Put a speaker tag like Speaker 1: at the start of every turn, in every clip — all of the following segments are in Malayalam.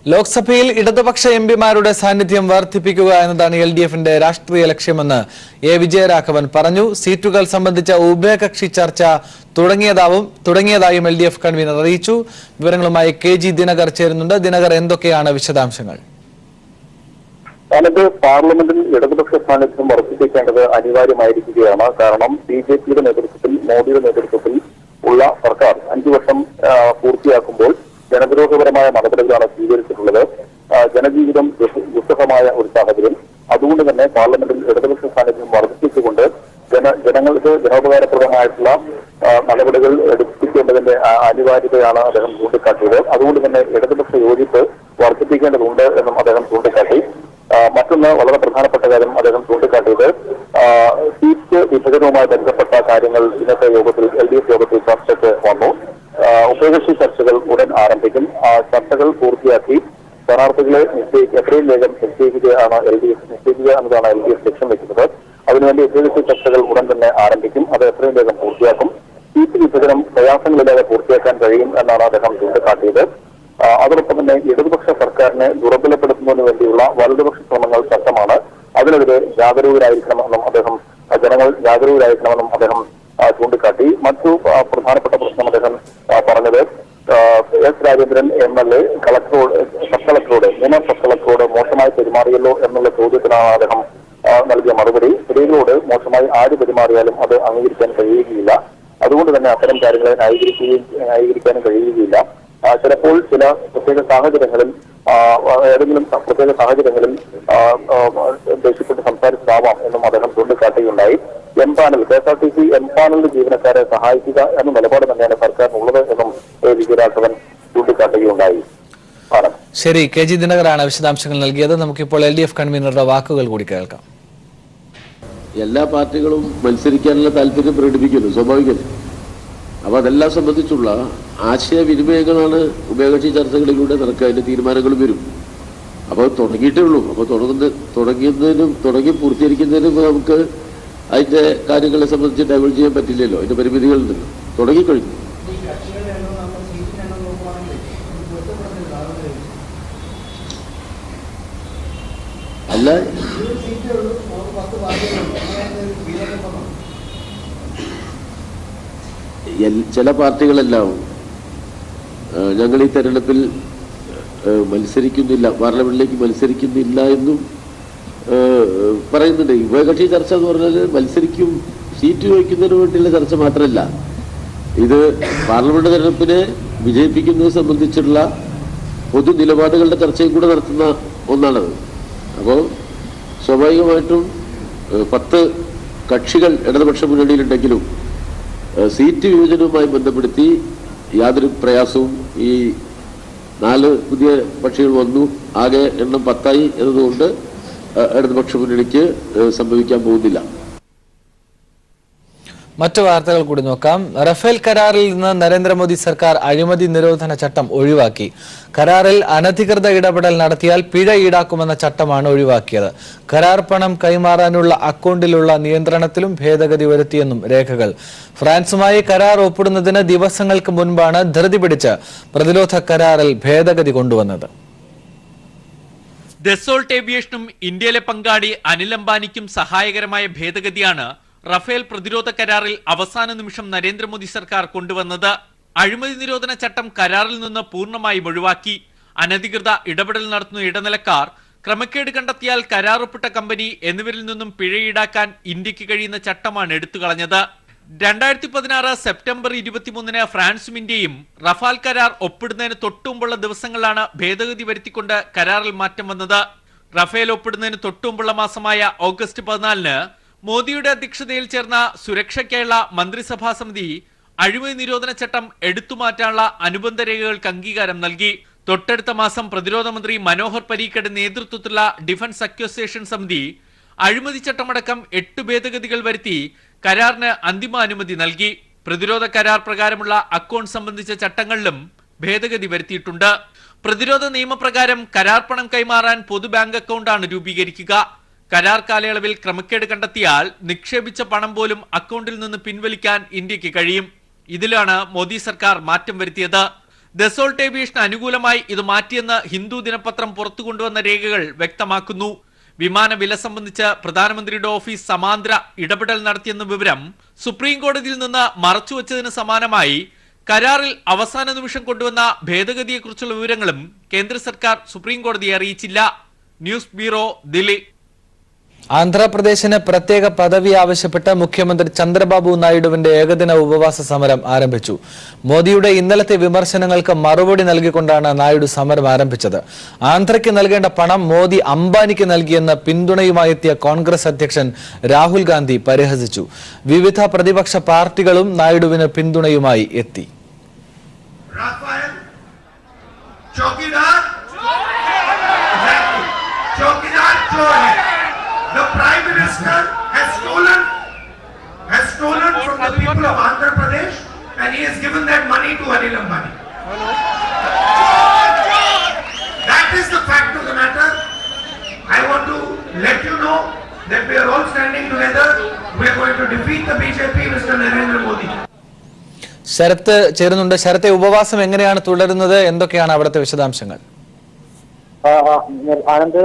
Speaker 1: ലോക്സഭയിൽ ഇടതുപക്ഷ എംപിമാരുടെ സാന്നിധ്യം വർദ്ധിപ്പിക്കുക എന്നതാണ് എൽഡിഎഫിന്റെ രാഷ്ട്രീയ ലക്ഷ്യമെന്ന് എ വിജയരാഘവൻ പറഞ്ഞു. സീറ്റുകൾ സംബന്ധിച്ച ഉഭയകക്ഷി ചർച്ച തുടങ്ങിയതായും എൽഡിഎഫ് കൺവീനർ അറിയിച്ചു. വിവരങ്ങളുമായി കെ.ജി. ദിനകർ ചേരുന്നുണ്ട്. ദിനകർ, എന്തൊക്കെയാണ് വിശദാംശങ്ങൾ?
Speaker 2: പാർലമെന്റിൽ ഇടതുപക്ഷ സാന്നിധ്യം വർദ്ധിപ്പിക്കേണ്ടത് അനിവാര്യമായിരിക്കുകയാണ്. കാരണം ബിജെപിയുടെ നേതൃത്വത്തിൽ, മോദിയുടെ നേതൃത്വത്തിൽ ഉള്ള സർക്കാർ 5 വർഷം പൂർത്തിയാക്കുമ്പോൾ ജനവിരോധപരമായ നടപടികളാണ് സ്വീകരിച്ചിട്ടുള്ളത്. ജനജീവിതം ദുസ്സഹമായ ഒരു സാഹചര്യം. അതുകൊണ്ട് തന്നെ പാർലമെന്റിൽ ഇടതുപക്ഷ സാന്നിധ്യം വർദ്ധിപ്പിച്ചുകൊണ്ട് ജനങ്ങൾക്ക് ജനോപകാരപ്രദമായിട്ടുള്ള നടപടികൾ എടുപ്പിക്കേണ്ടതിന്റെ അനിവാര്യതയാണ് അദ്ദേഹം ചൂണ്ടിക്കാട്ടിയത്. അതുകൊണ്ട് തന്നെ ഇടതുപക്ഷ യോജിപ്പ് വർദ്ധിപ്പിക്കേണ്ടതുണ്ട് എന്നും അദ്ദേഹം ചൂണ്ടിക്കാട്ടി. മറ്റൊന്ന് വളരെ പ്രധാനപ്പെട്ട കാര്യം അദ്ദേഹം ചൂണ്ടിക്കാട്ടിയത് സീറ്റ് വിഭജനവുമായി ബന്ധപ്പെട്ട കാര്യങ്ങൾ ഇന്നത്തെ യോഗത്തിൽ, എൽഡിഎഫ് യോഗത്തിൽ ചർച്ചയ്ക്ക് വന്നു. ഉഭയകക്ഷി ചർച്ചകൾ ഉടൻ ആരംഭിക്കും. ചർച്ചകൾ പൂർത്തിയാക്കി സ്ഥാനാർത്ഥികളെ എത്രയും വേഗം നിശ്ചയിക്കുക എന്നതാണ് എൽഡിഎഫ് ലക്ഷ്യം വെക്കുന്നത്. അതിനുവേണ്ടി ഉഭയകക്ഷി ചർച്ചകൾ ഉടൻ തന്നെ ആരംഭിക്കും. അത് എത്രയും വേഗം പൂർത്തിയാക്കും. സീറ്റ് വിഭജനം പ്രയാസങ്ങളില്ലാതെ പൂർത്തിയാക്കാൻ കഴിയും എന്നാണ് അദ്ദേഹം ചൂണ്ടിക്കാട്ടിയത്. അതോടൊപ്പം തന്നെ ഇടതുപക്ഷ സർക്കാരിനെ ദുർബലപ്പെടുത്തുന്നതിന് വേണ്ടിയുള്ള വലതുപക്ഷ ശ്രമങ്ങൾ ശക്തമാണ്. അതിനെതിരെ ജനങ്ങൾ ജാഗരൂകരായിരിക്കണമെന്നും അദ്ദേഹം ചൂണ്ടിക്കാട്ടി. മറ്റു പ്രധാനപ്പെട്ട പ്രശ്നം അദ്ദേഹം പറഞ്ഞത് എസ് രാജേന്ദ്രൻ MLA സബ് കളക്ടറോട് മോശമായി പെരുമാറിയല്ലോ എന്നുള്ള ചോദ്യത്തിനാണ് അദ്ദേഹം നൽകിയ മറുപടി. സ്ത്രീകളോട് മോശമായി ആര് പെരുമാറിയാലും അത് അംഗീകരിക്കാൻ കഴിയുകയില്ല. അതുകൊണ്ട് തന്നെ അത്തരം കാര്യങ്ങളെ ന്യായീകരിക്കാനും കഴിയുകയില്ല. ചിലപ്പോൾ ചില പ്രത്യേക സാഹചര്യങ്ങളിൽ ദേഷ്യപ്പെട്ട് സംസാരിച്ചതാവാം എന്നും അദ്ദേഹം ചൂണ്ടിക്കാട്ടുകയുണ്ടായി. KSRTC എംപാനലിന്റെ ജീവനക്കാരെ സഹായിക്കുക എന്ന നിലപാട് തന്നെയാണ് സർക്കാരിനുള്ളത് എന്നും വിജയരാഘവൻ ചൂണ്ടിക്കാട്ടുകയുണ്ടായി.
Speaker 1: ശരി, കെ.ജി. ദിനകറാണ് വിശദാംശങ്ങൾ നൽകിയത്. നമുക്കിപ്പോൾ എൽഡിഎഫ് കൺവീനറുടെ വാക്കുകൾ കൂടി കേൾക്കാം.
Speaker 3: എല്ലാ പാർട്ടികളും മത്സരിക്കാനുള്ള താല്പര്യം പ്രകടിപ്പിക്കുന്നു, സ്വാഭാവികത. അപ്പോൾ അതെല്ലാം സംബന്ധിച്ചുള്ള ആശയവിനിമയങ്ങളാണ് ഉഭയകക്ഷി ചർച്ചകളിലൂടെ നടക്കുക. അതിന്റെ തീരുമാനങ്ങളും വരും. അപ്പോൾ തുടങ്ങിയിട്ടേ ഉള്ളൂ. അപ്പോൾ തുടങ്ങി പൂർത്തീകരിക്കുന്നതിനും നമുക്ക് അതിന്റെ കാര്യങ്ങളെ സംബന്ധിച്ച് ഡൈവേർട്ട് ചെയ്യാൻ പറ്റില്ലല്ലോ. അതിന്റെ പരിമിതികളുണ്ടല്ലോ. തുടങ്ങിക്കഴിഞ്ഞു. അല്ല, ചില പാർട്ടികളെല്ലാം ഞങ്ങൾ ഈ തെരഞ്ഞെടുപ്പിൽ മത്സരിക്കുന്നില്ല, പാർലമെന്റിലേക്ക് മത്സരിക്കുന്നില്ല എന്നും പറയുന്നുണ്ട്. ഉഭയകക്ഷി ചർച്ച എന്ന് പറഞ്ഞാൽ മത്സരിക്കും, സീറ്റ് വഹിക്കുന്നതിന് വേണ്ടിയുള്ള ചർച്ച മാത്രമല്ല. ഇത് പാർലമെന്റ് തെരഞ്ഞെടുപ്പിനെ വിജയിപ്പിക്കുന്നത് സംബന്ധിച്ചുള്ള പൊതു നിലപാടുകളുടെ ചർച്ചയും കൂടെ നടത്തുന്ന ഒന്നാണത്. അപ്പോൾ സ്വാഭാവികമായിട്ടും 10 കക്ഷികൾ ഇടതുപക്ഷ മുന്നണിയിലുണ്ടെങ്കിലും സീറ്റ് വിഭജനവുമായി ബന്ധപ്പെടുത്തി യാതൊരു പ്രയാസവും ഈ 4 പുതിയ കക്ഷികൾ വന്നു, ആകെ എണ്ണം 10 എന്നതുകൊണ്ട് ഇടതുപക്ഷ മുന്നണിക്ക് സംഭവിക്കാൻ പോകുന്നില്ല.
Speaker 1: മറ്റു വാർത്തകൾ കൂടി നോക്കാം. റഫേൽ കരാറിൽ നിന്ന് നരേന്ദ്രമോദി സർക്കാർ അഴിമതി നിരോധന ചട്ടം ഒഴിവാക്കി. കരാറിൽ അനധികൃത ഇടപെടൽ നടത്തിയാൽ പിഴ ഈടാക്കുമെന്ന ചട്ടമാണ് ഒഴിവാക്കിയത്. കരാർ പണം കൈമാറാനുള്ള അക്കൗണ്ടിലുള്ള നിയന്ത്രണത്തിലും ഭേദഗതി വരുത്തിയെന്നും രേഖകൾ. ഫ്രാൻസുമായി കരാർ ഒപ്പിടുന്നതിന് ദിവസങ്ങൾക്ക് മുൻപാണ് ധൃതി പിടിച്ച് പ്രതിരോധ കരാറിൽ ഭേദഗതി കൊണ്ടുവന്നത്.
Speaker 4: ദസോൾട്ട് ഏവിയേഷനും ഇന്ത്യയിലെ പങ്കാളി അനിൽ അംബാനിക്കും സഹായകരമായ ഭേദഗതിയാണ് റഫേൽ പ്രതിരോധ കരാറിൽ അവസാന നിമിഷം നരേന്ദ്രമോദി സർക്കാർ കൊണ്ടുവന്നത്. അഴിമതി നിരോധന ചട്ടം കരാറിൽ നിന്ന് പൂർണ്ണമായും ഒഴിവാക്കി. അനധികൃത ഇടപെടൽ നടത്തുന്ന ഇടനിലക്കാർ, ക്രമക്കേട് കണ്ടെത്തിയാൽ കരാർ ഒപ്പിട്ട കമ്പനി എന്നിവരിൽ നിന്നും പിഴ ഈടാക്കാൻ ഇന്ത്യക്ക് കഴിയുന്ന ചട്ടമാണ് എടുത്തുകളഞ്ഞത്. 2016 സെപ്റ്റംബർ 23 ഫ്രാൻസും ഇന്ത്യയും റഫാൽ കരാർ ഒപ്പിടുന്നതിന് തൊട്ടുമുമ്പുള്ള ദിവസങ്ങളിലാണ് ഭേദഗതി വരുത്തിക്കൊണ്ട് കരാറിൽ മാറ്റം വന്നത്. റഫേൽ ഒപ്പിടുന്നതിന് തൊട്ടുമുമ്പുള്ള മാസമായ ഓഗസ്റ്റ് 14 മോദിയുടെ അധ്യക്ഷതയിൽ ചേർന്ന സുരക്ഷയ്ക്കായുള്ള മന്ത്രിസഭാ സമിതി അഴിമതി നിരോധന ചട്ടം എടുത്തുമാറ്റാനുള്ള അനുബന്ധ രേഖകൾക്ക് അംഗീകാരം നൽകി. തൊട്ടടുത്ത മാസം പ്രതിരോധ മന്ത്രി മനോഹർ പരീക്കറുടെ നേതൃത്വത്തിലുള്ള ഡിഫൻസ് അക്വസിയേഷൻ സമിതി അഴിമതി ചട്ടമടക്കം 8 ഭേദഗതികൾ വരുത്തി കരാറിന് അന്തിമ അനുമതി നൽകി. പ്രതിരോധ കരാർ പ്രകാരമുള്ള അക്കൗണ്ട് സംബന്ധിച്ച ചട്ടങ്ങളിലും ഭേദഗതി വരുത്തിയിട്ടുണ്ട്. പ്രതിരോധ നിയമപ്രകാരം കരാർ പണം കൈമാറാൻ പൊതു ബാങ്ക് അക്കൗണ്ടാണ് രൂപീകരിക്കുക. കരാർ കാലയളവിൽ ക്രമക്കേട് കണ്ടെത്തിയാൽ നിക്ഷേപിച്ച പണം പോലും അക്കൗണ്ടിൽ നിന്ന് പിൻവലിക്കാൻ ഇന്ത്യക്ക് കഴിയും. ഇതിലാണ് മോദി സർക്കാർ മാറ്റം വരുത്തിയത്. ദസോൾട്ട് ഏവിയേഷന് അനുകൂലമായി ഇത് മാറ്റിയെന്ന് ഹിന്ദു ദിനപത്രം പുറത്തു കൊണ്ടുവന്ന രേഖകൾ വ്യക്തമാക്കുന്നു. വിമാന വില സംബന്ധിച്ച് പ്രധാനമന്ത്രിയുടെ ഓഫീസ് സമാന്തര ഇടപെടൽ നടത്തിയെന്ന വിവരം സുപ്രീം കോടതിയിൽ നിന്ന് മറച്ചുവെച്ചതിന് സമാനമായി കരാറിൽ അവസാന നിമിഷം കൊണ്ടുവന്ന ഭേദഗതിയെക്കുറിച്ചുള്ള വിവരങ്ങളും കേന്ദ്ര സർക്കാർ സുപ്രീം കോടതിയെ അറിയിച്ചില്ല. News bureau, Delhi.
Speaker 1: ആന്ധ്രാപ്രദേശിന് പ്രത്യേക പദവി ആവശ്യപ്പെട്ട് മുഖ്യമന്ത്രി ചന്ദ്രബാബു നായിഡുവിന്റെ ഏകദിന ഉപവാസ സമരം ആരംഭിച്ചു. മോദിയുടെ ഇന്നലത്തെ വിമർശനങ്ങൾക്ക് മറുപടി നൽകിക്കൊണ്ടാണ് നായിഡു സമരം ആരംഭിച്ചത്. ആന്ധ്രയ്ക്ക് നൽകേണ്ട പണം മോദി അംബാനിക്ക് നൽകിയെന്ന് പിന്തുണയുമായി എത്തിയ കോൺഗ്രസ് അധ്യക്ഷൻ രാഹുൽ ഗാന്ധി പരിഹസിച്ചു. വിവിധ പ്രതിപക്ഷ പാർട്ടികളും നായിഡുവിന് പിന്തുണയുമായി എത്തി.
Speaker 5: The Prime Minister has stolen from the people of Andhra Pradesh, and he has given that money to Anil Ambani. That is the fact of the matter. I want to let you know that we are all standing together. We are going to defeat the BJP, Mr. Narendra Modi.
Speaker 1: Sarath ചേരുന്നുണ്ട്. ശരത്തെ, ഉപവാസം എങ്ങനെയാണ് തുടരുന്നത്? എന്തൊക്കെയാണ് അവിടുത്തെ വിശദാംശങ്ങൾ?
Speaker 6: ആനന്ദ്,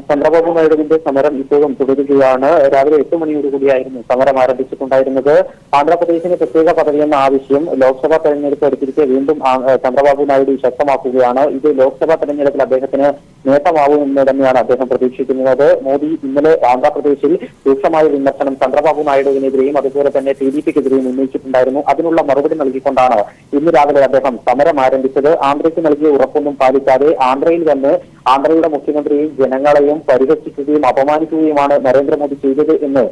Speaker 6: ചന്ദ്രബാബു നായിഡുവിന്റെ സമരം ഇപ്പോഴും തുടരുകയാണ്. രാവിലെ 8 മണിയോടുകൂടിയായിരുന്നു സമരം ആരംഭിച്ചിട്ടുണ്ടായിരുന്നത്. ആന്ധ്രാപ്രദേശിന് പ്രത്യേക പദവിയെന്ന ആവശ്യം ലോക്സഭാ തെരഞ്ഞെടുപ്പ് അടുത്തിരിക്കെ വീണ്ടും ചന്ദ്രബാബു നായിഡു ശക്തമാക്കുകയാണ്. ഇത് ലോക്സഭാ തെരഞ്ഞെടുപ്പിൽ അദ്ദേഹത്തിന് നേട്ടമാവുമെന്ന് തന്നെയാണ് അദ്ദേഹം പ്രതീക്ഷിക്കുന്നത്. മോദി ഇന്നലെ ആന്ധ്രാപ്രദേശിൽ രൂക്ഷമായ വിമർശനം ചന്ദ്രബാബു നായിഡുവിനെതിരെയും അതുപോലെ തന്നെ TDPക്കെതിരെയും ഉന്നയിച്ചിട്ടുണ്ടായിരുന്നു. അതിനുള്ള മറുപടി നൽകിക്കൊണ്ടാണ് ഇന്ന് രാവിലെ അദ്ദേഹം സമരം ആരംഭിച്ചത്. ആന്ധ്രയ്ക്ക് നൽകിയ ഉറപ്പൊന്നും പാലിക്കാതെ ആന്ധ്രയിൽ വന്ന് ആന്ധ്രയുടെ മുഖ്യമന്ത്രിയെയും ജനങ്ങളെയും പരിഹസിക്കുകയും അപമാനിക്കുകയുമാണ് നരേന്ദ്രമോദി ചെയ്തത് എന്ന്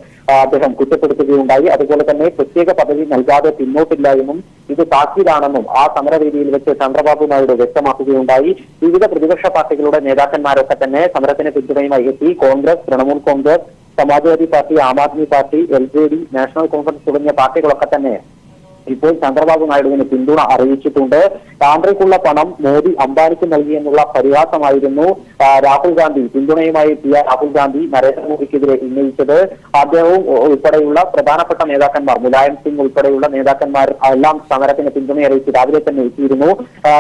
Speaker 6: അദ്ദേഹം കുറ്റപ്പെടുത്തുകയുണ്ടായി. അതുപോലെ തന്നെ പ്രത്യേക പദവി നൽകാതെ പിന്നോട്ടില്ല എന്നും ഇത് താക്കീതാണെന്നും ആ സമരവേദിയിൽ വെച്ച് ചന്ദ്രബാബു നായിഡു വ്യക്തമാക്കുകയുണ്ടായി. വിവിധ പ്രതിപക്ഷ പാർട്ടികളുടെ നേതാക്കന്മാരൊക്കെ തന്നെ സമരത്തിന് പിന്തുണയുമായി എത്തി. Congress, Trinamool Congress, Samajwadi Party, Aam Aadmi Party, LJD, National Conference തുടങ്ങിയ പാർട്ടികളൊക്കെ തന്നെ ഇപ്പോൾ ചന്ദ്രബാബു നായിഡുവിന് പിന്തുണ അറിയിച്ചിട്ടുണ്ട്. ആന്ധ്രയ്ക്കുള്ള പണം മോദി അംബാനിക്ക് നൽകിയെന്നുള്ള പരിഹാസമായിരുന്നു രാഹുൽ ഗാന്ധി, പിന്തുണയുമായി എത്തിയ രാഹുൽ ഗാന്ധി നരേന്ദ്രമോദിക്കെതിരെ ഉന്നയിച്ചത്. അദ്ദേഹവും ഉൾപ്പെടെയുള്ള പ്രധാനപ്പെട്ട നേതാക്കന്മാർ, മുലായം സിംഗ് ഉൾപ്പെടെയുള്ള നേതാക്കന്മാർ എല്ലാം സമരത്തിന് പിന്തുണ അറിയിച്ച് രാവിലെ തന്നെ എത്തിയിരുന്നു.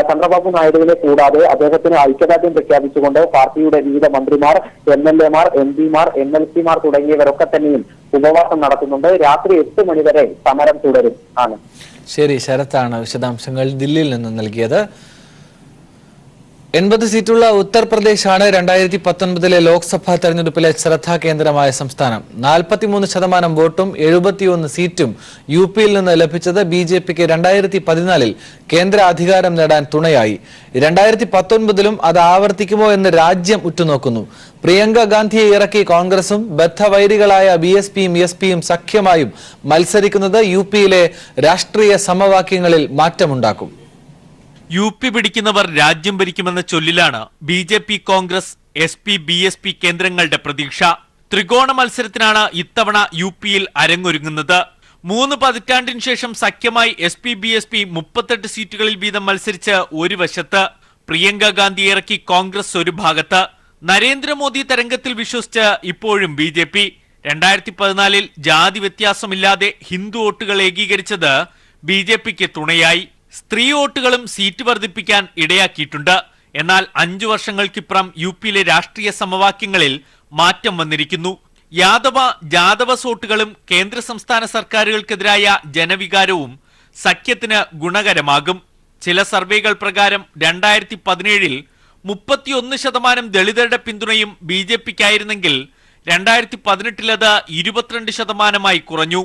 Speaker 6: ചന്ദ്രബാബു നായിഡുവിനെ കൂടാതെ അദ്ദേഹത്തിന് ഐക്യദാർഢ്യം പ്രഖ്യാപിച്ചുകൊണ്ട് പാർട്ടിയുടെ വിവിധ മന്ത്രിമാർ, MLAമാർ, MPമാർ, MLCമാർ തുടങ്ങിയവരൊക്കെ തന്നെയും ഉപവാസം നടത്തുന്നുണ്ട്. രാത്രി 8 മണി വരെ സമരം തുടരും. ആണ്
Speaker 1: ശരി, ശരത്താണ് വിശദാംശങ്ങൾ ദില്ലിയിൽ നിന്ന് നൽകിയത്. 80 സീറ്റുള്ള ഉത്തർപ്രദേശാണ് 2019 ലോക്സഭാ തെരഞ്ഞെടുപ്പിലെ ശ്രദ്ധാകേന്ദ്രമായ സംസ്ഥാനം. 43% വോട്ടും 71 സീറ്റും UPയിൽ നിന്ന് ലഭിച്ചത് BJPക്ക് 2014 കേന്ദ്ര അധികാരം നേടാൻ തുണയായി. 2019 അത് ആവർത്തിക്കുമോ എന്ന് രാജ്യം ഉറ്റുനോക്കുന്നു. പ്രിയങ്ക ഗാന്ധിയെ ഇറക്കി കോൺഗ്രസും ബദ്ധവൈരികളായ BSPയും SPയും സഖ്യമായും മത്സരിക്കുന്നത് UPയിലെ രാഷ്ട്രീയ സമവാക്യങ്ങളിൽ മാറ്റമുണ്ടാക്കും.
Speaker 4: UP പിടിക്കുന്നവർ രാജ്യം ഭരിക്കുമെന്ന ചൊല്ലിലാണ് BJP, കോൺഗ്രസ്, SP, BSP കേന്ദ്രങ്ങളുടെ പ്രതീക്ഷ. ത്രികോണ മത്സരത്തിനാണ് ഇത്തവണ UPയിൽ അരങ്ങൊരുങ്ങുന്നത്. 3 പതിറ്റാണ്ടിനു ശേഷം സഖ്യമായി SP, BSP 38 സീറ്റുകളിൽ വീതം മത്സരിച്ച് ഒരു വശത്ത്, പ്രിയങ്ക ഗാന്ധി ഇറക്കി കോൺഗ്രസ് ഒരു ഭാഗത്ത്. നരേന്ദ്രമോദി തരംഗത്തിൽ വിശ്വസിച്ച് ഇപ്പോഴും BJP 2014 ജാതി വ്യത്യാസമില്ലാതെ ഹിന്ദു വോട്ടുകൾ ഏകീകരിച്ചത് BJPക്ക് തുണയായി. സ്ത്രീ വോട്ടുകളും സീറ്റ് വർദ്ധിപ്പിക്കാൻ ഇടയാക്കിയിട്ടുണ്ട്. എന്നാൽ 5 വർഷങ്ങൾക്കിപ്പുറം UPയിലെ രാഷ്ട്രീയ സമവാക്യങ്ങളിൽ മാറ്റം വന്നിരിക്കുന്നു. ജാദവ വോട്ടുകളും കേന്ദ്ര സംസ്ഥാന സർക്കാരുകൾക്കെതിരായ ജനവികാരവും സഖ്യത്തിന് ഗുണകരമാകും. ചില സർവേകൾ പ്രകാരം 2017 31% ദളിതരുടെ പിന്തുണയും BJPക്കായിരുന്നെങ്കിൽ 2018 അത് 22% കുറഞ്ഞു.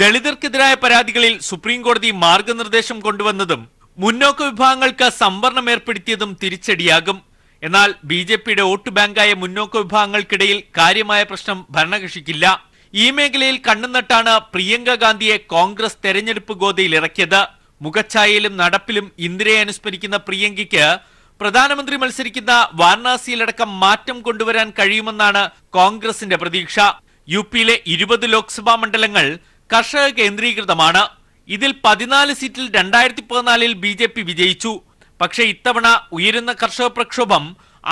Speaker 4: ദളിതർക്കെതിരായ പരാതികളിൽ സുപ്രീം കോടതി മാർഗനിർദ്ദേശം കൊണ്ടുവന്നതും മുന്നോക്ക വിഭാഗങ്ങൾക്ക് സംവരണം ഏർപ്പെടുത്തിയതും തിരിച്ചടിയാകും. എന്നാൽ BJPയുടെ വോട്ട് ബാങ്കായ മുന്നോക്ക വിഭാഗങ്ങൾക്കിടയിൽ കാര്യമായ പ്രശ്നം ഭരണകക്ഷിക്കില്ല. ഈ മേഖലയിൽ കണ്ണുനട്ടാണ് പ്രിയങ്ക ഗാന്ധിയെ കോൺഗ്രസ് തെരഞ്ഞെടുപ്പ് ഗോതയിൽ ഇറക്കിയത്. മുഖഛായയിലും നടപ്പിലും ഇന്ദിരയെ അനുസ്മരിക്കുന്ന പ്രിയങ്കയ്ക്ക് പ്രധാനമന്ത്രി മത്സരിക്കുന്ന വാരണാസിയിലടക്കം മാറ്റം കൊണ്ടുവരാൻ കഴിയുമെന്നാണ് കോൺഗ്രസിന്റെ പ്രതീക്ഷ. UPയിലെ 20 ലോക്സഭാ മണ്ഡലങ്ങൾ കർഷക കേന്ദ്രീകൃതമാണ്. ഇതിൽ 14 സീറ്റിൽ 2014 BJP വിജയിച്ചു. പക്ഷേ ഇത്തവണ ഉയരുന്ന കർഷക പ്രക്ഷോഭം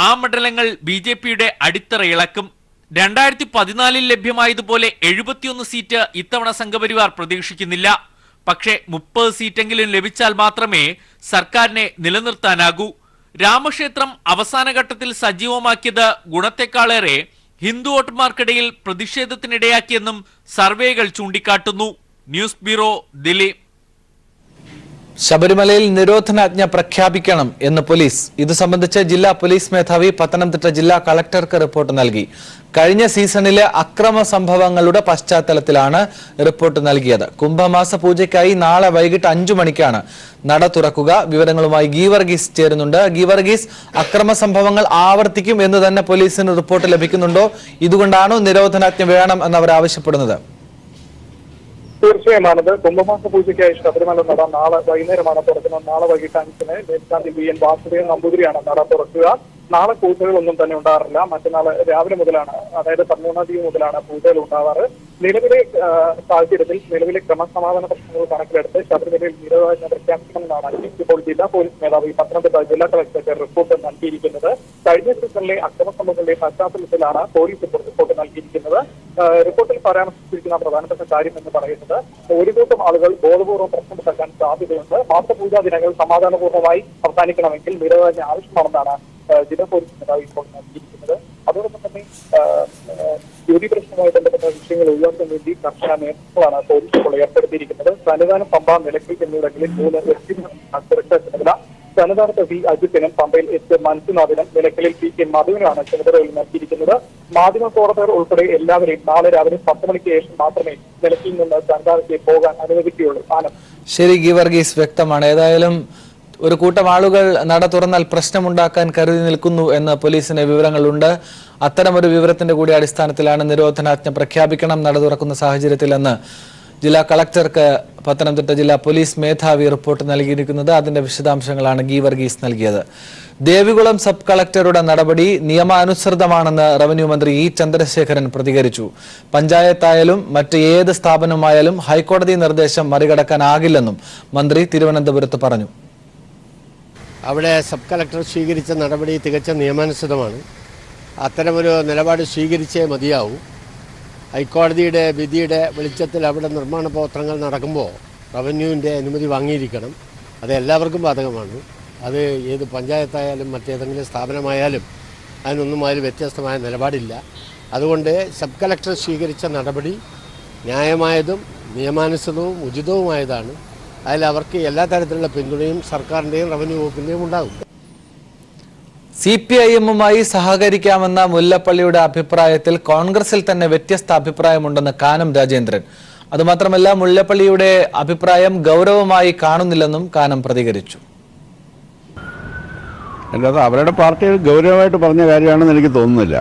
Speaker 4: ആ മണ്ഡലങ്ങൾ BJPയുടെ അടിത്തറ ഇളക്കും. 2014 ലഭ്യമായതുപോലെ 71 സീറ്റ് ഇത്തവണ സംഘപരിവാർ പ്രതീക്ഷിക്കുന്നില്ല. പക്ഷേ 30 സീറ്റെങ്കിലും ലഭിച്ചാൽ മാത്രമേ സർക്കാരിനെ നിലനിർത്താനാകൂ. രാമക്ഷേത്രം അവസാന ഘട്ടത്തിൽ സജീവമാക്കിയത് ഗുണത്തെക്കാളേറെ ഹിന്ദു വോട്ടർമാർക്കിടയിൽ പ്രതിഷേധത്തിനിടയാക്കിയെന്നും സർവേകൾ ചൂണ്ടിക്കാട്ടുന്നു. News bureau, Delhi.
Speaker 1: ശബരിമലയിൽ നിരോധനാജ്ഞ പ്രഖ്യാപിക്കണം എന്ന് പോലീസ്. ഇത് സംബന്ധിച്ച് ജില്ലാ പോലീസ് മേധാവി പത്തനംതിട്ട ജില്ലാ കളക്ടർക്ക് റിപ്പോർട്ട് നൽകി. കഴിഞ്ഞ സീസണിലെ അക്രമ സംഭവങ്ങളുടെ പശ്ചാത്തലത്തിലാണ് റിപ്പോർട്ട് നൽകിയത്. കുംഭമാസ പൂജയ്ക്കായി നാളെ വൈകിട്ട് 5 മണിക്കാണ് നട തുറക്കുക. വിവരങ്ങളുമായി ഗീവർഗീസ് ചേരുന്നുണ്ട്. ഗീവർഗീസ്, അക്രമ സംഭവങ്ങൾ ആവർത്തിക്കും എന്ന് തന്നെ പോലീസിന് റിപ്പോർട്ട് ലഭിക്കുന്നുണ്ടോ? ഇതുകൊണ്ടാണോ നിരോധനാജ്ഞ വേണം എന്നവർ ആവശ്യപ്പെടുന്നത്?
Speaker 7: തീർച്ചയായുമാണത്. കുംഭമാസ പൂജയ്ക്കായി ശബരിമല നട നാളെ വൈകുന്നേരമാണ് തുറക്കുന്നത്. നാളെ വൈകിട്ട് 5-ന് മേൽശാന്തി BN വാസുദേവൻ നമ്പൂതിരിയാണ് നട തുറക്കുക. നാളെ പൂജകളൊന്നും തന്നെ ഉണ്ടാകാറില്ല. മറ്റന്നാൾ രാവിലെ മുതലാണ്, അതായത് 13-ാം തീയതി മുതലാണ് പൂജകൾ ഉണ്ടാവാറ്. നിലവിലെ സാഹചര്യത്തിൽ നിലവിലെ ക്രമസമാധാന പ്രശ്നങ്ങൾ കണക്കിലെടുത്ത് ശബരിമലയിൽ നിരോധനാജ്ഞ പ്രഖ്യാപിക്കണമെന്നാണ് ഇപ്പോൾ ജില്ലാ പോലീസ് മേധാവി പത്തനംതിട്ട ജില്ലാ കളക്ടർക്ക് റിപ്പോർട്ട് നൽകിയിരിക്കുന്നത്. കഴിഞ്ഞ സീസണിലെ അക്രമ സംഭവങ്ങളുടെ പശ്ചാത്തലത്തിലാണ് പോലീസ് റിപ്പോർട്ട് നൽകിയിരിക്കുന്നത്. റിപ്പോർട്ടിൽ പരാമർശിച്ചിരിക്കുന്ന പ്രധാനപ്പെട്ട കാര്യം എന്ന് പറയുന്നത്, ഒരു കൂട്ടം ആളുകൾ ബോധപൂർവ്വം പ്രശ്നമുണ്ടാക്കാൻ സാധ്യതയുണ്ട്. മാസപൂജാ ദിനങ്ങൾ സമാധാനപൂർവ്വമായി അവസാനിക്കണമെങ്കിൽ നിരോധനാജ്ഞ ആവശ്യമാണെന്നാണ് ജില്ലാ പോലീസ് മേധാവി ഇപ്പോൾ നൽകിയിരിക്കുന്നത്. അതോടൊപ്പം തന്നെ യുവതി പ്രശ്നവുമായി ബന്ധപ്പെട്ട വിഷയങ്ങൾ ഒഴിവാക്കാൻ വേണ്ടി കർശന നിയമങ്ങളാണ് പോലീസ് ഇപ്പോൾ ഏർപ്പെടുത്തിയിരിക്കുന്നത്. സന്നിധാനം, പമ്പ, നിലയ്ക്കൽ എന്നിവിടങ്ങളിൽ 3 വ്യക്തികളാണ് സുരക്ഷാ ചുമതല. സന്നിധാനത്ത് V. അജിത്തിനും പമ്പയിൽ S. മൻസുനാഥിനും നിലയ്ക്കലിൽ P. K. മധുവിനാണ് ചുമതലകൾ നൽകിയിരിക്കുന്നത്. മാധ്യമ പ്രവർത്തകർ ഉൾപ്പെടെ എല്ലാവരെയും നാളെ രാവിലെ 10 മണിക്ക് ശേഷം മാത്രമേ നിലയ്ക്കലിൽ നിന്ന് സന്നിധാനത്തേക്ക് പോകാൻ അനുവദിക്കുകയുള്ളൂ.
Speaker 1: ശരി ഗീവർഗീസ്, വ്യക്തമാണ്. ഏതായാലും ഒരു കൂട്ടം ആളുകൾ നട തുറന്നാൽ പ്രശ്നമുണ്ടാക്കാൻ കരുതി നിൽക്കുന്നു എന്ന് പോലീസിന് വിവരങ്ങളുണ്ട്. അത്തരമൊരു വിവരത്തിന്റെ കൂടി അടിസ്ഥാനത്തിലാണ് നിരോധനാജ്ഞ പ്രഖ്യാപിക്കണം നട തുറക്കുന്ന സാഹചര്യത്തിലെന്ന് ജില്ലാ കളക്ടർക്ക് പത്തനംതിട്ട ജില്ലാ പോലീസ് മേധാവി റിപ്പോർട്ട് നൽകിയിരിക്കുന്നത്. അതിന്റെ വിശദാംശങ്ങളാണ് ഗീവർഗീസ് നൽകിയത്. ദേവികുളം സബ് കളക്ടറുടെ നടപടി നിയമാനുസൃതമാണെന്ന് റവന്യൂ മന്ത്രി E. ചന്ദ്രശേഖരൻ പ്രതികരിച്ചു. പഞ്ചായത്തായാലും മറ്റ് ഏത് സ്ഥാപനമായാലും ഹൈക്കോടതി നിർദ്ദേശം മറികടക്കാനാകില്ലെന്നും മന്ത്രി തിരുവനന്തപുരത്ത് പറഞ്ഞു.
Speaker 8: അവിടെ സബ് കളക്ടർ സ്വീകരിച്ച നടപടി തികച്ച നിയമാനുസൃതമാണ്. അത്തരമൊരു നിലപാട് സ്വീകരിച്ചേ മതിയാവൂ. ഹൈക്കോടതിയുടെ വിധിയുടെ വെളിച്ചത്തിൽ അവിടെ നിർമ്മാണ പ്രവർത്തനങ്ങൾ നടക്കുമ്പോൾ റവന്യൂവിൻ്റെ അനുമതി വാങ്ങിയിരിക്കണം. അത് എല്ലാവർക്കും ബാധകമാണ്. അത് ഏത് പഞ്ചായത്തായാലും മറ്റേതെങ്കിലും സ്ഥാപനമായാലും അതിനൊന്നും അതിൽ വ്യത്യസ്തമായ നിലപാടില്ല. അതുകൊണ്ട് സബ് കളക്ടർ സ്വീകരിച്ച നടപടി ന്യായമായതും നിയമാനുസൃതവും ഉചിതവുമായതാണ്. അതിൽ അവർക്ക് എല്ലാ തരത്തിലുള്ള പിന്തുണയും സർക്കാരിൻ്റെയും റവന്യൂ വകുപ്പിൻ്റെയും ഉണ്ടാകും.
Speaker 1: CPIM-മായി സഹകരിക്കാമെന്ന മുല്ലപ്പള്ളിയുടെ അഭിപ്രായത്തിൽ കോൺഗ്രസിൽ തന്നെ വ്യത്യസ്ത അഭിപ്രായമുണ്ടെന്ന് കാനം രാജേന്ദ്രൻ. അതുമാത്രമല്ല, മുല്ലപ്പള്ളിയുടെ അഭിപ്രായം ഗൗരവമായി കാണുന്നില്ലെന്നും കാനം പ്രതികരിച്ചു.
Speaker 9: അല്ലാതെ അവരുടെ പാർട്ടിയിൽ ഗൗരവമായിട്ട് പറഞ്ഞ കാര്യമാണെന്ന് എനിക്ക് തോന്നുന്നില്ല.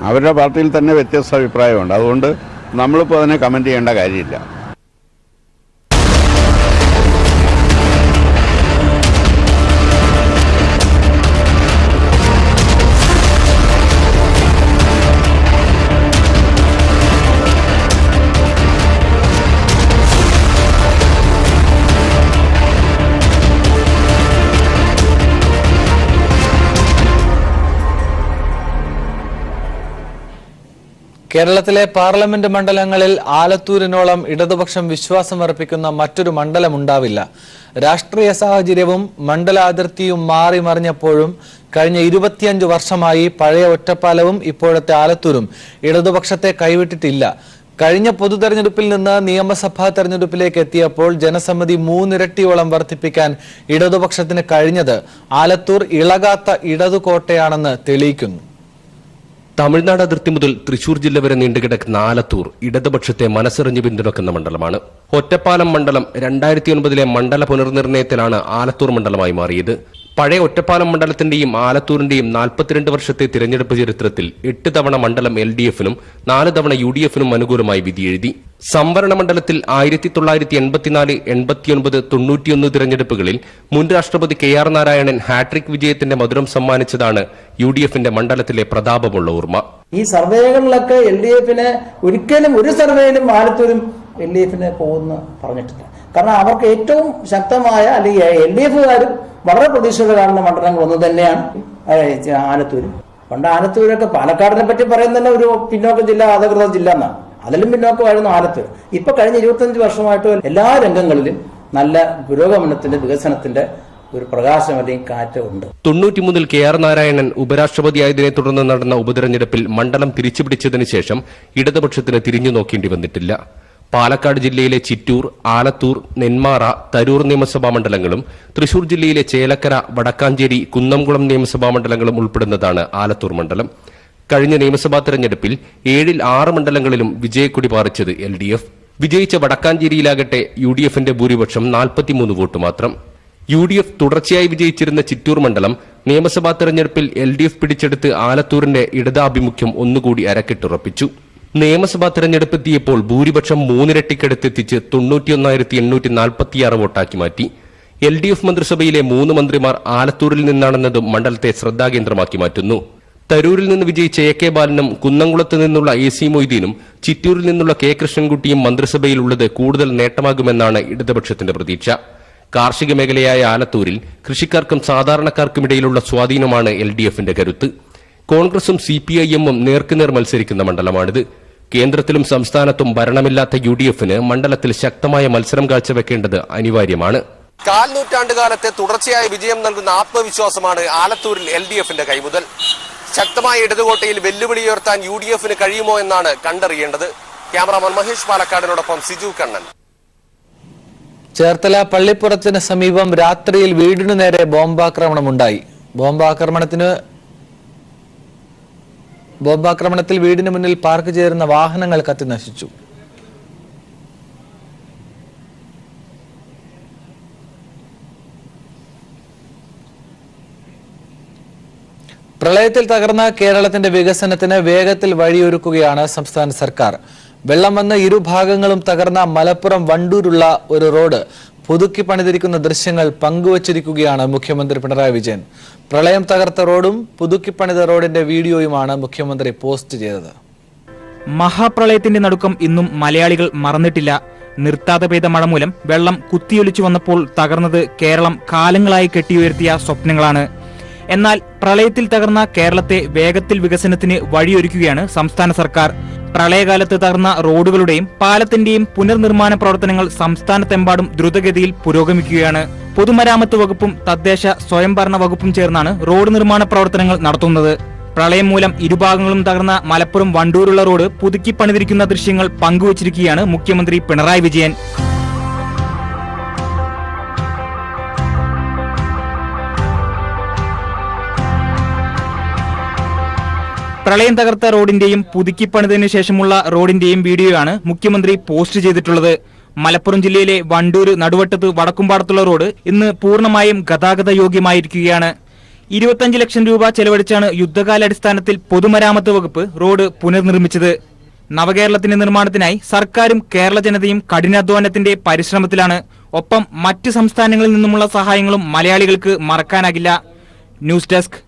Speaker 9: അവരുടെ പാർട്ടിയിൽ തന്നെ വ്യത്യസ്ത അഭിപ്രായമുണ്ട്. അതുകൊണ്ട് നമ്മളിപ്പോൾ അതിനെ കമൻറ്റ് ചെയ്യേണ്ട കാര്യമില്ല.
Speaker 1: കേരളത്തിലെ പാർലമെന്റ് മണ്ഡലങ്ങളിൽ ആലത്തൂരിനോളം ഇടതുപക്ഷം വിശ്വാസമർപ്പിക്കുന്ന മറ്റൊരു മണ്ഡലമുണ്ടാവില്ല. രാഷ്ട്രീയ സാഹചര്യവും മണ്ഡലാതിർത്തിയും മാറി മറിഞ്ഞപ്പോഴും കഴിഞ്ഞ 25 വർഷമായി പഴയ ഒറ്റപ്പാലവും ഇപ്പോഴത്തെ ആലത്തൂരും ഇടതുപക്ഷത്തെ കൈവിട്ടിട്ടില്ല. കഴിഞ്ഞ പൊതുതെരഞ്ഞെടുപ്പിൽ നിന്ന് നിയമസഭാ തെരഞ്ഞെടുപ്പിലേക്ക് എത്തിയപ്പോൾ ജനസമ്മതി 3 ഇരട്ടിയോളം വർദ്ധിപ്പിക്കാൻ ഇടതുപക്ഷത്തിന് കഴിഞ്ഞത് ആലത്തൂർ ഇളകാത്ത ഇടതുകോട്ടയാണെന്ന് തെളിയിക്കുന്നു.
Speaker 10: തമിഴ്നാട് അതിർത്തി മുതൽ തൃശൂർ ജില്ല വരെ നീണ്ടുകിടക്കുന്ന ആലത്തൂർ ഇടതുപക്ഷത്തെ മനസ്സറിഞ്ഞു പിന്തുണക്കുന്ന മണ്ഡലമാണ്. ഒറ്റപ്പാലം മണ്ഡലം 2009 മണ്ഡല പുനർനിർണയത്തിലാണ് ആലത്തൂർ മണ്ഡലമായി മാറിയത്. പഴയ ഒറ്റപ്പാലം മണ്ഡലത്തിന്റെയും ആലത്തൂരിന്റെയും 42 വർഷത്തെ തിരഞ്ഞെടുപ്പ് ചരിത്രത്തിൽ 8 തവണ മണ്ഡലം LDF-നും 4 തവണ UDF-നും അനുകൂലമായി വിധിയെഴുതി. സംവരണ മണ്ഡലത്തിൽ 1984, 89, 91 തിരഞ്ഞെടുപ്പുകളിൽ മുൻ രാഷ്ട്രപതി KR നാരായണൻ ഹാട്രിക് വിജയത്തിന്റെ മധുരം സമ്മാനിച്ചതാണ് UDF-ന്റെ മണ്ഡലത്തിലെ പ്രതാപമുള്ള ഓർമ്മ.
Speaker 11: ഈ സർവേകളിലൊക്കെ LDF-ന് ഒരിക്കലും ഒരു സർവേയിലും ആലത്തൂരും LDF-ന് പോകുമെന്ന് പറഞ്ഞിട്ടില്ല. കാരണം അവർക്ക് ഏറ്റവും ശക്തമായ അല്ലെങ്കിൽ LDF-കാരും വളരെ പ്രതീക്ഷയോടെ കാണുന്ന മണ്ഡലങ്ങൾ ഒന്ന് തന്നെയാണ് ആലത്തൂരും. പണ്ട് ആലത്തൂരൊക്കെ പാലക്കാടിനെ പറ്റി പറയുന്ന ഒരു പിന്നോക്ക ജില്ല, അധികൃത ജില്ല എന്നാണ്. അതിലും പിന്നോക്കമായിരുന്നു ആലത്തൂർ. ഇപ്പൊ കഴിഞ്ഞ 25 വർഷമായിട്ട് എല്ലാ രംഗങ്ങളിലും നല്ല പുരോഗമനത്തിന്റെ വികസനത്തിന്റെ ഒരു പ്രകാശം അല്ലെങ്കിൽ കാറ്റ് ഉണ്ട്.
Speaker 10: 93 KR നാരായണൻ ഉപരാഷ്ട്രപതിയായതിനെ തുടർന്ന് നടന്ന ഉപതെരഞ്ഞെടുപ്പിൽ മണ്ഡലം തിരിച്ചുപിടിച്ചതിനു ശേഷം ഇടതുപക്ഷത്തിന് തിരിഞ്ഞു നോക്കേണ്ടി വന്നിട്ടില്ല. പാലക്കാട് ജില്ലയിലെ ചിറ്റൂർ, ആലത്തൂർ, നെന്മാറ, തരൂർ നിയമസഭാ മണ്ഡലങ്ങളും തൃശൂർ ജില്ലയിലെ ചേലക്കര, വടക്കാഞ്ചേരി, കുന്നംകുളം നിയമസഭാ മണ്ഡലങ്ങളും ഉൾപ്പെടുന്നതാണ് ആലത്തൂർ മണ്ഡലം. കഴിഞ്ഞ നിയമസഭാ തെരഞ്ഞെടുപ്പിൽ 7ൽ 6 മണ്ഡലങ്ങളിലും വിജയക്കൊടി പാറിച്ചത് LDF. വിജയിച്ച വടക്കാഞ്ചേരിയിലാകട്ടെ UDFന്റെ ഭൂരിപക്ഷം 43 വോട്ട് മാത്രം. UDF തുടർച്ചയായി വിജയിച്ചിരുന്ന ചിറ്റൂർ മണ്ഡലം നിയമസഭാ തെരഞ്ഞെടുപ്പിൽ LDF പിടിച്ചെടുത്ത് ആലത്തൂരിന്റെ ഇടതാഭിമുഖ്യം ഒന്നുകൂടി അരക്കിട്ടുറപ്പിച്ചു. നിയമസഭാ തെരഞ്ഞെടുപ്പെത്തിയപ്പോൾ ഭൂരിപക്ഷം 3 ഇരട്ടിക്കടുത്തെത്തിച്ച് 91,846 വോട്ടാക്കി മാറ്റി. LDF മന്ത്രിസഭയിലെ 3 മന്ത്രിമാർ ആലത്തൂരിൽ നിന്നാണെന്നതും മണ്ഡലത്തെ ശ്രദ്ധാകേന്ദ്രമാക്കി മാറ്റുന്നു. തരൂരിൽ നിന്ന് വിജയിച്ച AK ബാലനും കുന്നംകുളത്ത് നിന്നുള്ള AC മൊയ്തീനും ചിറ്റൂരിൽ നിന്നുള്ള K കൃഷ്ണൻകുട്ടിയും മന്ത്രിസഭയിലുള്ളത് കൂടുതൽ നേട്ടമാകുമെന്നാണ് ഇടതുപക്ഷത്തിന്റെ പ്രതീക്ഷ. കാർഷിക മേഖലയായ ആലത്തൂരിൽ കൃഷിക്കാർക്കും സാധാരണക്കാർക്കുമിടയിലുള്ള സ്വാധീനമാണ് LDFന്റെ കരുത്ത്. കോൺഗ്രസും CPIM-ഉം നേർക്കുനേർ മത്സരിക്കുന്ന മണ്ഡലമാണിത്. കേന്ദ്രത്തിലും സംസ്ഥാനത്തും ഭരണമില്ലാത്ത UDFന് മണ്ഡലത്തിൽ ശക്തമായ മത്സരം കാഴ്ചവെക്കേണ്ടത് അനിവാര്യമാണ്.
Speaker 12: കാൽനൂറ്റാണ്ടുകാലത്തെ തുടർച്ചയായ വിജയം നൽകുന്ന ആത്മവിശ്വാസമാണ് ആലത്തൂരിൽ LDFന്റെ കൈമുതൽ. ശക്തമായ ഇടതുകോട്ടയിൽ വെല്ലുവിളി ഉയർത്താൻ UDFന് കഴിയുമോ എന്നാണ് കണ്ടറിയേണ്ടത്. ക്യാമറാമാൻ മഹേഷ് പാലക്കാടിനോടൊപ്പം സിജു കണ്ണൻ.
Speaker 1: ചേർത്തല പള്ളിപ്പുറത്തിന് സമീപം രാത്രിയിൽ വീടിനു നേരെ ബോംബാക്രമണമുണ്ടായി. ബോംബാക്രമണത്തിൽ വീടിന് മുന്നിൽ പാർക്ക് ചെയ്തിരുന്ന വാഹനങ്ങൾ കത്തിനശിച്ചു. പ്രളയത്തിൽ തകർന്ന കേരളത്തിന്റെ വികസനത്തിന് വേഗത്തിൽ വഴിയൊരുക്കുകയാണ് സംസ്ഥാന സർക്കാർ. വെള്ളം വന്ന് ഇരുഭാഗങ്ങളും തകർന്ന മലപ്പുറം വണ്ടൂരുള്ള ഒരു റോഡ് പുതുക്കി പണിതിരിക്കുന്ന ദൃശ്യങ്ങൾ പങ്കുവച്ചിരിക്കുകയാണ് മുഖ്യമന്ത്രി പിണറായി വിജയൻ. പ്രളയം തകർത്ത റോഡും പുതുക്കി പണിത റോഡിന്റെ വീഡിയോയുമാണ് മുഖ്യമന്ത്രി പോസ്റ്റ് ചെയ്തത്.
Speaker 13: മഹാപ്രളയത്തിന്റെ നടുക്കം ഇന്നും മലയാളികൾ മറന്നിട്ടില്ല. നിർത്താതെ പെയ്ത മഴ മൂലം വെള്ളം കുത്തിയൊലിച്ചു വന്നപ്പോൾ തകർന്നത് കേരളം കാലങ്ങളായി കെട്ടിയുയർത്തിയ സ്വപ്നങ്ങളാണ്. എന്നാൽ പ്രളയത്തിൽ തകർന്ന കേരളത്തെ വേഗത്തിൽ വികസനത്തിന് വഴിയൊരുക്കുകയാണ് സംസ്ഥാന സർക്കാർ. പ്രളയകാലത്ത് തകർന്ന റോഡുകളുടെയും പാലത്തിന്റെയും പുനർനിർമ്മാണ പ്രവർത്തനങ്ങൾ സംസ്ഥാനത്തെമ്പാടും ദ്രുതഗതിയിൽ പുരോഗമിക്കുകയാണ്. പൊതുമരാമത്ത് വകുപ്പും തദ്ദേശ സ്വയംഭരണ വകുപ്പും ചേർന്നാണ് റോഡ് നിർമ്മാണ പ്രവർത്തനങ്ങൾ നടത്തുന്നത്. പ്രളയം മൂലം ഇരുഭാഗങ്ങളും തകർന്ന മലപ്പുറം വണ്ടൂരുള്ള റോഡ് പുതുക്കി പണിതിരിക്കുന്ന ദൃശ്യങ്ങൾ പങ്കുവച്ചിരിക്കുകയാണ് മുഖ്യമന്ത്രി പിണറായി വിജയൻ. പ്രളയം തകർത്ത റോഡിന്റെയും പുതുക്കിപ്പണിതിനു ശേഷമുള്ള റോഡിന്റെയും വീഡിയോയാണ് മുഖ്യമന്ത്രി പോസ്റ്റ് ചെയ്തിട്ടുള്ളത്. മലപ്പുറം ജില്ലയിലെ വണ്ടൂര് നടുവട്ടത്ത് വടക്കുംപാടത്തുള്ള റോഡ് ഇന്ന് പൂർണ്ണമായും ഗതാഗത യോഗ്യമായിരിക്കുകയാണ്. 25 ലക്ഷം രൂപ ചെലവഴിച്ചാണ് യുദ്ധകാലാടിസ്ഥാനത്തിൽ പൊതുമരാമത്ത് വകുപ്പ് റോഡ് പുനർനിർമ്മിച്ചത്. നവകേരളത്തിന്റെ നിർമ്മാണത്തിനായി സർക്കാരും കേരള ജനതയും കഠിനാധ്വാനത്തിന്റെ പരിശ്രമത്തിലാണ്. ഒപ്പം മറ്റ് സംസ്ഥാനങ്ങളിൽ നിന്നുമുള്ള സഹായങ്ങളും മലയാളികൾക്ക് മറക്കാനാകില്ല. News desk